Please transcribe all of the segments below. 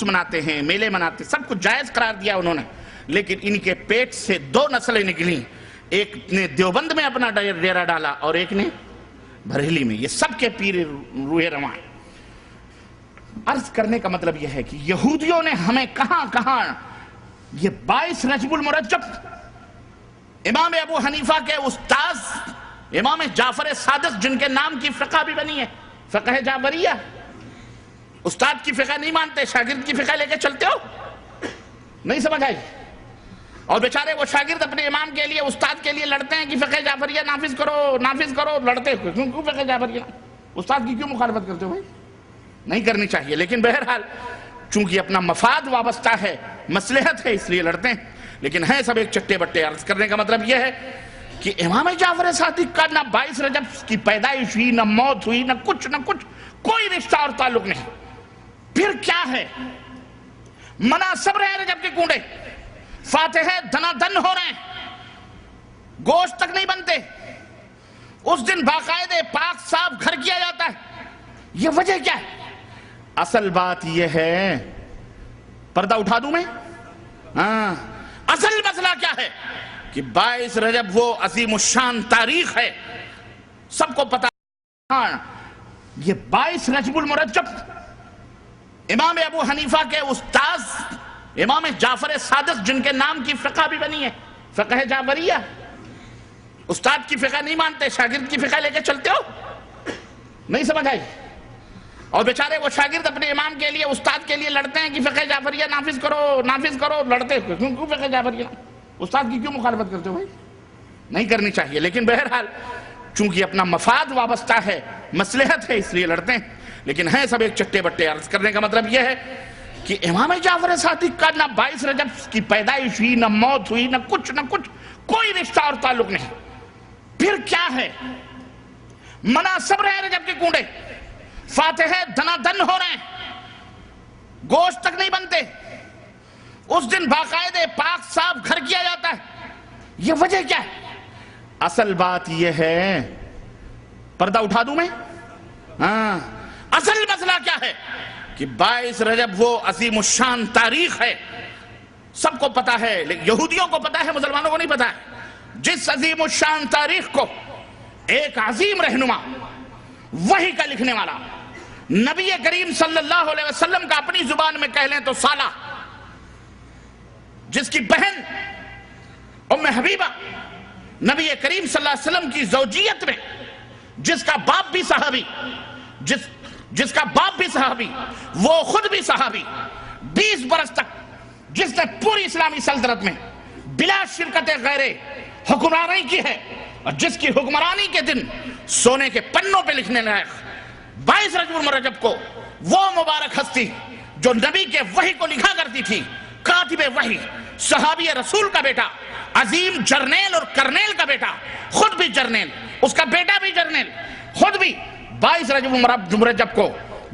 عرس مناتے ہیں، میلے مناتے ہیں، سب کچھ جائز قرار دیا انہوں نے، لیکن ان کے پیٹ سے دو نسلیں نکلیں، ایک نے دیوبند میں اپنا ڈیرا ڈالا اور ایک نے بریلی میں۔ یہ سب کے پیر روح رواں ہیں۔ عرض کرنے کا مطلب یہ ہے کہ یہودیوں نے ہمیں کہاں کہاں یہ 22 رجب المرجب امام ابو حنیفہ کے استاذ امام جعفر صادق جن کے نام کی فقہ بھی بنی ہے، فقہ جعفریہ، استاد کی فقہ نہیں مانتے، شاگرد کی فقہ لے کے چلتے ہو، نہیں سمجھ آئی؟ اور بیچارے وہ شاگرد اپنے امام کے لیے استاد کے لیے لڑتے ہیں کہ فقہ جعفریہ نافذ کرو نافذ کرو، لڑتے ہو کیوں فقہ جعفریہ؟ استاد کی کیوں مخالفت کرتے ہو بھائی؟ نہیں کرنی چاہیے، لیکن بہرحال چونکہ اپنا مفاد وابستہ ہے، مصلحت ہے، اس لیے لڑتے ہیں، لیکن ہیں سب ایک چٹے بٹے۔ عرض کرنے کا مطلب یہ ہے کہ امام جعفر صادق کا نہ 22 رجب کی پیدائش ہوئی، نہ موت ہوئی، نہ کچھ کوئی رشتہ اور تعلق نہیں۔ پھر کیا ہے؟ مناسب رہے رجب کے کنڈے، فاتحہ دنا دن ہو رہے ہیں، گوشت تک نہیں بنتے، اس دن باقاعدہ پاک صاف گھر کیا جاتا ہے۔ یہ وجہ کیا ہے؟ اصل بات یہ ہے، پردہ اٹھا دوں میں؟ اصل مسئلہ کیا ہے کہ 22 رجب وہ عظیم الشان تاریخ ہے، سب کو پتا۔ یہ 22 رجب المرجب امام ابو حنیفہ کے استاذ امام جعفر صادق جن کے نام کی فقہ بھی بنی ہے، فقہ جعفریہ، استاد کی فقہ نہیں مانتے، شاگرد کی فقہ لے کے چلتے ہو، نہیں سمجھ آئی؟ اور بیچارے وہ شاگرد اپنے امام کے لیے استاد کے لیے لڑتے ہیں کہ فقہ جعفریہ نافذ کرو، لڑتے ہو کیوں فقہ جعفریہ؟ استاد کی کیوں مخالفت کرتے ہو بھائی؟ نہیں کرنی چاہیے، لیکن بہرحال چونکہ اپنا مفاد وابستہ ہے، مصلحت ہے، اس لیے لڑتے ہیں، لیکن ہیں سب ایک چٹے بٹے۔ عرض کرنے کا مطلب یہ ہے کہ امام جعفر صادق کا نہ 22 رجب کی پیدائش ہوئی، نہ موت ہوئی، نہ کچھ کوئی رشتہ اور تعلق نہیں۔ پھر کیا ہے؟ مناسب رہے رجب کے کنڈے، فاتحہ دنا دن ہو رہے ہیں، گوشت تک نہیں بنتے، اس دن باقاعدہ پاک صاف گھر کیا جاتا ہے۔ یہ وجہ کیا ہے؟ اصل بات یہ ہے، پردہ اٹھا دوں میں؟ اصل مسئلہ کیا ہے کہ 22 رجب وہ عظیم الشان تاریخ ہے، سب کو پتا ہے، لیکن یہودیوں کو پتا ہے، مسلمانوں کو نہیں پتا ہے۔ جس عظیم الشان تاریخ کو ایک عظیم رہنما، وحی کا لکھنے والا، نبی کریم صلی اللہ علیہ وسلم کا اپنی زبان میں کہہ لیں تو سالہ، جس کی بہن ام حبیبہ نبی کریم صلی اللہ علیہ وسلم کی زوجیت میں، جس کا باپ بھی صحابی، جس کا باپ بھی صحابی، وہ خود بھی صحابی، 20 برس تک جس نے پوری اسلامی سلطنت میں بلا شرکت غیر حکمرانی کی ہے، اور جس کی حکمرانی کے دن سونے کے پنوں پہ لکھنے لائق 22 رجب المرجب کو وہ مبارک ہستی جو نبی کے وحی کو لکھا کرتی تھی، کاتب وحی، صحابی رسول کا بیٹا، عظیم جرنیل اور کرنیل کا بیٹا، خود بھی جرنیل، اس کا بیٹا بھی جرنیل، خود بھی 22 رجب المرجب کو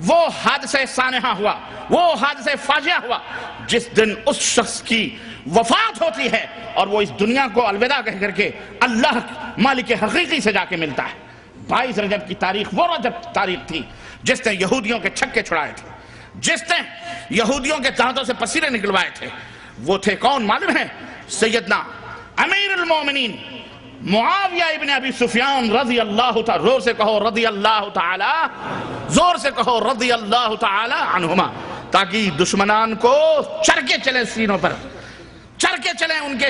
وہ حادثہ سانحہ ہوا، وہ حادثہ فاجعہ ہوا، جس دن اس شخص کی وفات ہوتی ہے اور وہ اس دنیا کو الوداع کہہ کر کے اللہ مالک حقیقی سے جا کے ملتا ہے۔ 22 رجب کی تاریخ وہ رجب تاریخ تھی جس نے یہودیوں کے چھکے چھڑائے تھے، جس نے یہودیوں کے دانتوں سے پسینے نکلوائے تھے۔ وہ تھے کون معلوم ہے؟ سیدنا امیر المومنین معاویہ ابن ابی سفیان رضی اللہ تعالی، زور سے کہو رضی اللہ تعالی، زور سے کہو رضی اللہ تعالی عنہما، تاکہ دشمنان کو چرکے چلیں، سینوں پر چرکے چلیں، ان کے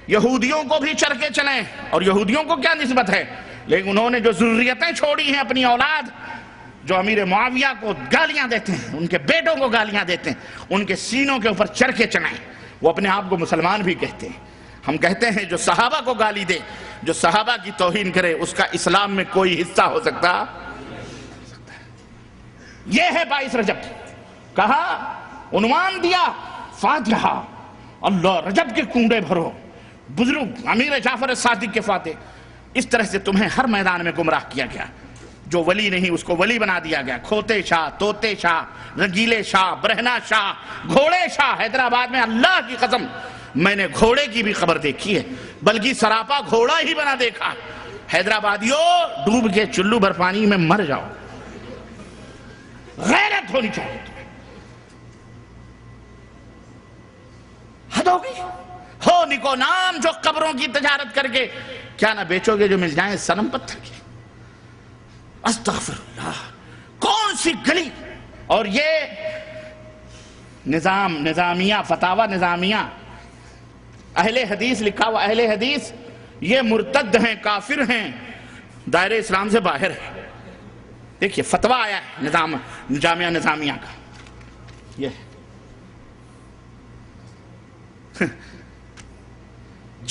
یہودیوں کو بھی چرکے چلیں۔ اور یہودیوں کو کیا نسبت ہے؟ لیکن انہوں نے جو ذریتیں چھوڑی ہیں، اپنی اولاد، جو امیر معاویہ کو گالیاں دیتے ہیں، ان کے بیٹوں کو گالیاں دیتے ہیں، ان کے سینوں کے اوپر چرکے چلائیں۔ وہ اپنے آپ کو مسلمان بھی کہتے ہیں۔ ہم کہتے ہیں جو صحابہ کو گالی دے، جو صحابہ کی توہین کرے، اس کا اسلام میں کوئی حصہ ہو سکتا؟ یہ ہے 22 رجب، کہا، عنوان دیا، فاتحہ، اللہ رجب کے کنڈے بھرو، بزرگ امیر جعفر صادق کے فاتح۔ اس طرح سے تمہیں ہر میدان میں گمراہ کیا گیا، جو ولی نہیں اس کو ولی بنا دیا گیا، کھوتے شاہ، توتے شاہ، رنگیلے شاہ، برہنہ شاہ، گھوڑے شاہ۔ حیدرآباد میں اللہ کی قسم میں نے گھوڑے کی بھی خبر دیکھی ہے، بلکہ سراپا گھوڑا ہی بنا دیکھا۔ حیدرآبادیوں، ڈوب کے چلو بھر پانی میں مر جاؤ، غیرت ہونی چاہیے تمہیں۔ حد ہوگی. ہو نکو نام جو قبروں کی تجارت کر کے کیا نہ بیچو گے جو مل جائیں صنم پتھر کی. استغفر اللہ. کون سی گلی. اور یہ نظامیہ فتاوی نظامیہ اہل حدیث لکھا ہوا. اہل حدیث یہ مرتد ہیں، کافر ہیں، دائرہ اسلام سے باہر ہے. دیکھیے فتویٰ آیا ہے جامعہ نظامیہ کا. یہ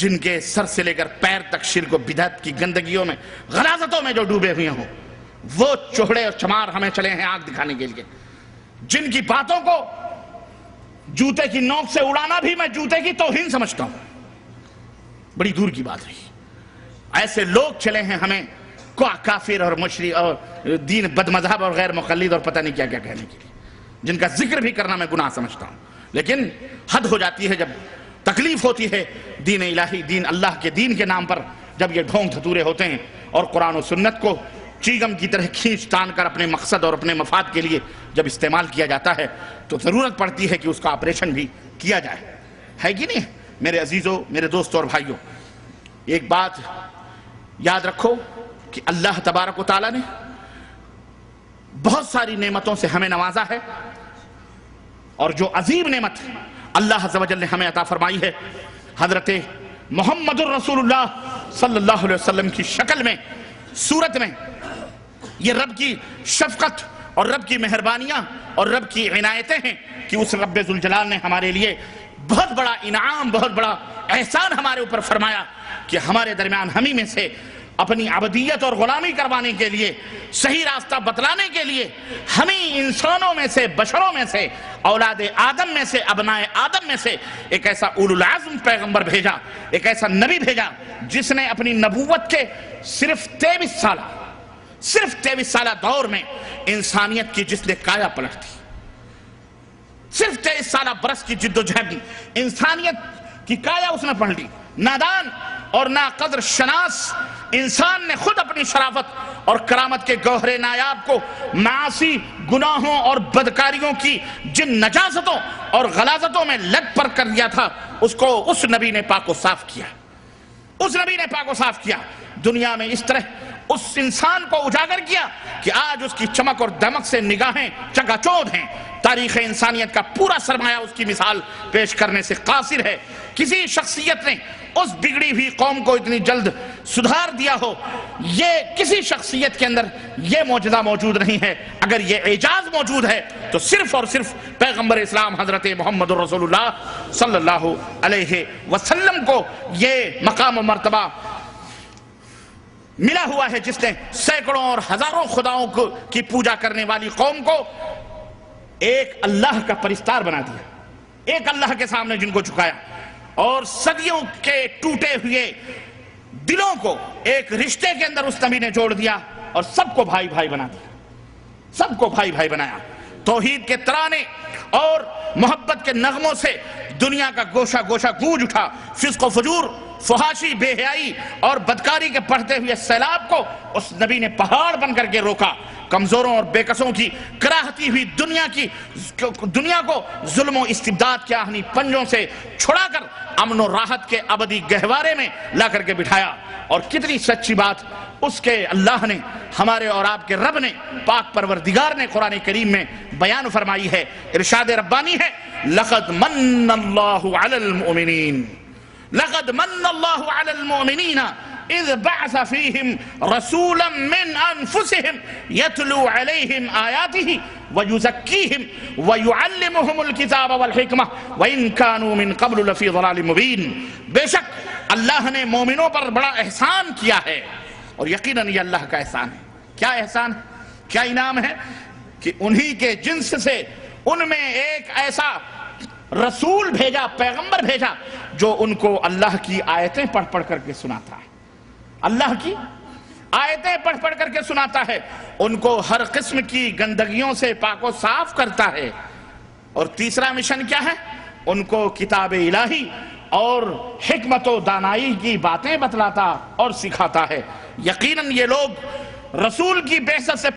جن کے سر سے لے کر پیر تک شرک و بدعت کی گندگیوں میں غلاظتوں میں جو ڈوبے ہوئے ہوں، وہ چوہڑے اور چمار ہمیں چلے ہیں آنکھ دکھانے کے لیے. جن کی باتوں کو جوتے کی نوک سے اڑانا بھی میں جوتے کی توہین سمجھتا ہوں. بڑی دور کی بات رہی. ایسے لوگ چلے ہیں ہمیں کافر اور مشرک اور دین بد مذہب اور غیر مقلد اور پتہ نہیں کیا کیا کہنے کے لیے، جن کا ذکر بھی کرنا میں گناہ سمجھتا ہوں. لیکن حد ہو جاتی ہے جب تکلیف ہوتی ہے دین الہی، دین اللہ کے دین کے نام پر جب یہ ڈھونگ دھتورے ہوتے ہیں اور قرآن و سنت کو چیگم کی طرح کھینچ تان کر اپنے مقصد اور اپنے مفاد کے لیے جب استعمال کیا جاتا ہے تو ضرورت پڑتی ہے کہ اس کا آپریشن بھی کیا جائے. ہے کہ نہیں میرے عزیزوں، میرے دوستوں اور بھائیوں؟ ایک بات یاد رکھو کہ اللہ تبارک و تعالیٰ نے بہت ساری نعمتوں سے ہمیں نوازا ہے، اور جو عظیم نعمت اللہ عز و جل نے ہمیں عطا فرمائی ہے حضرت محمد الرسول اللہ صلی اللہ علیہ وسلم کی شکل میں، صورت میں، یہ رب کی شفقت اور رب کی مہربانیاں اور رب کی عنایتیں ہیں کہ اس رب ذوالجلال نے ہمارے لیے بہت بڑا انعام، بہت بڑا احسان ہمارے اوپر فرمایا کہ ہمارے درمیان ہمیں میں سے اپنی عبدیت اور غلامی کروانے کے لیے، صحیح راستہ بتلانے کے لیے ہمیں انسانوں میں سے، بشروں میں سے، اولاد آدم میں سے، ابناء آدم میں سے ایک ایسا اولو العزم پیغمبر بھیجا، ایک ایسا نبی بھیجا جس نے اپنی نبوت کے صرف 23 سالہ دور میں انسانیت کی جس نے کایا پلٹ دی. صرف 23 سالہ برس کی جد و جہد انسانیت کی کایا اس نے پلٹ دی. نادان اور ناقدر شناس انسان نے خود اپنی شرافت اور کرامت کے گوہر نایاب کو معاصی، گناہوں اور بدکاریوں کی جن نجاستوں اور غلاظتوں میں لت پر کر دیا تھا، اس کو اس نبی نے پاک و صاف کیا. اس نبی نے پاک و صاف کیا. دنیا میں اس طرح اس انسان کو اجاگر کیا کہ آج اس کی چمک اور دمک سے نگاہیں چکا چوندھ ہیں. تاریخ انسانیت کا پورا سرمایہ اس کی مثال پیش کرنے سے قاصر ہے. کسی شخصیت نے اس بگڑی ہوئی قوم کو اتنی جلد سدھار دیا ہو، یہ کسی شخصیت کے اندر یہ معجزہ موجود نہیں ہے. اگر یہ اعجاز موجود ہے تو صرف اور صرف پیغمبر اسلام حضرت محمد الرسول اللہ صلی اللہ علیہ وسلم کو یہ مقام و مرتبہ ملا ہوا ہے، جس نے سینکڑوں اور ہزاروں خداؤں کی پوجا کرنے والی قوم کو ایک اللہ کا پرستار بنا دیا، ایک اللہ کے سامنے جن کو جھکایا، اور صدیوں کے ٹوٹے ہوئے دلوں کو ایک رشتے کے اندر اس نبی نے جوڑ دیا اور سب کو بھائی بھائی بنا دیا، سب کو بھائی بھائی بنایا. توحید کے ترانے اور محبت کے نغموں سے دنیا کا گوشہ گوشہ گونج اٹھا. فسق و فجور، فحاشی، بے حیائی اور بدکاری کے بڑھتے ہوئے سیلاب کو اس نبی نے پہاڑ بن کر کے روکا. کمزوروں اور بے کسوں کی کراہتی ہوئی دنیا کو ظلم و استبداد کے آہنی پنجوں سے چھڑا کر امن و راحت کے ابدی گہوارے میں لا کر کے بٹھایا. اور کتنی سچی بات اس کے اللہ نے، ہمارے اور آپ کے رب نے، پاک پروردگار نے قرآن کریم میں بیان فرمائی ہے. ارشاد ربانی ہے، لقد من اللہ علی المؤمنین، لقد من اللہ علی المؤمنین اذ بعث فیہم رسولا من انفسہم یتلو علیہم آیاتہ ویزکیہم ویعلمہم الکتاب والحکمہ وان کانوا من قبل لفی ضلال مبین. بے شک اللہ نے مومنوں پر بڑا احسان کیا ہے، اور یقیناً یہ اللہ کا احسان ہے. کیا احسان ہے، کیا انعام ہے کہ انہی کے جنس سے ان میں ایک ایسا رسول بھیجا، پیغمبر بھیجا جو ان کو اللہ کی آیتیں پڑھ پڑھ کر کے سناتا ہے. اللہ کی آیتیں پڑھ پڑھ کر کے سناتا ہے، ان کو ہر قسم کی گندگیوں سے پاک و صاف کرتا ہے. اور تیسرا مشن کیا ہے؟ ان کو کتاب الہی اور حکمت و دانائی کی باتیں بتلاتا اور سکھاتا ہے. یقیناً یہ لوگ رسول کی بعثت سے